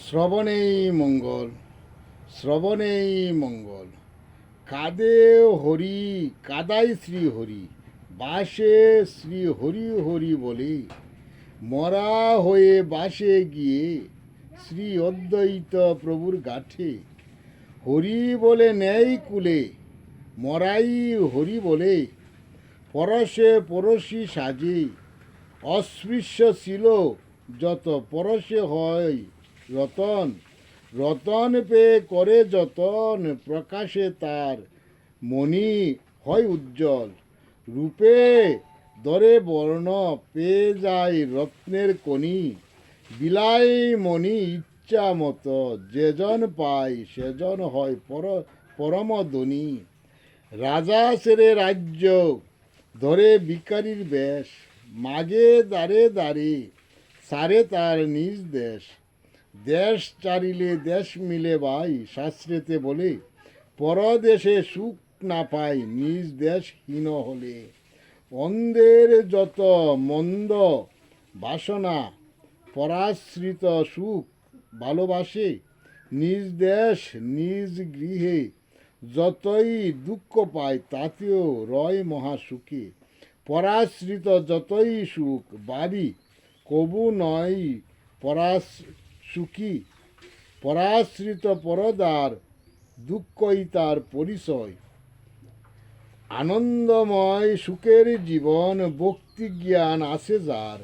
শ্রবণেই মঙ্গল, শ্রবণেই মঙ্গল। কাদে হরি, কাদাই শ্রী হরি, বাসে শ্রী হরি হরি বলে, মরা হয়ে বাসে গিয়ে শ্রী অদ্বৈত প্রভুর গাঠে। হরি বলে নেই কুলে, মরাই হরি বলে, পরশে পরশি সাজে, অস্পৃশ্য ছিল যত পরশে হয় রতন। রতন পেয়ে করে যতন, প্রকাশে তার মণি হয় উজ্জ্বল। রূপে দরে বর্ণ পেয়ে যায় রত্নের কণি, বিলাই মণি ইচ্ছা মতো, যেজন পায় সেজন হয় পরম ধনী। রাজা সেরে রাজ্য ধরে ভিখারির বেশ, মাগে দাঁড়ে দাঁড়ে সারে তার নিজ দেশ। দেশ চারিলে দেশ মিলে ভাই, শাস্ত্রেতে বলে, পরদেশে সুখ না পাই নিজ দেশ হীন হলে। অন্ধের যত মন্দ বাসনা, পরাশ্রিত সুখ ভালোবাসে, নিজ দেশ নিজ গৃহে যতই দুঃখ পায় তাতেও রয় মহাসুখে। পরাশ্রিত যতই সুখ বাড়ি কবু নয় সুখী, পরাশ্রিত পরদার দুঃখই তার পরিচয়। আনন্দময় সুখের জীবন ভক্তি জ্ঞান আছে যার,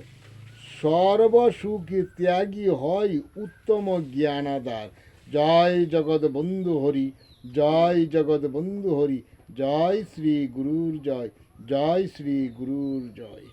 সর্বসুখ ত্যাগী হয় উত্তম জ্ঞান আধার। জয় জগৎ বন্ধু হরি, জয় জগৎ বন্ধু হরি, জয় শ্রী গুরুর জয়, জয় শ্রী গুরুর জয়।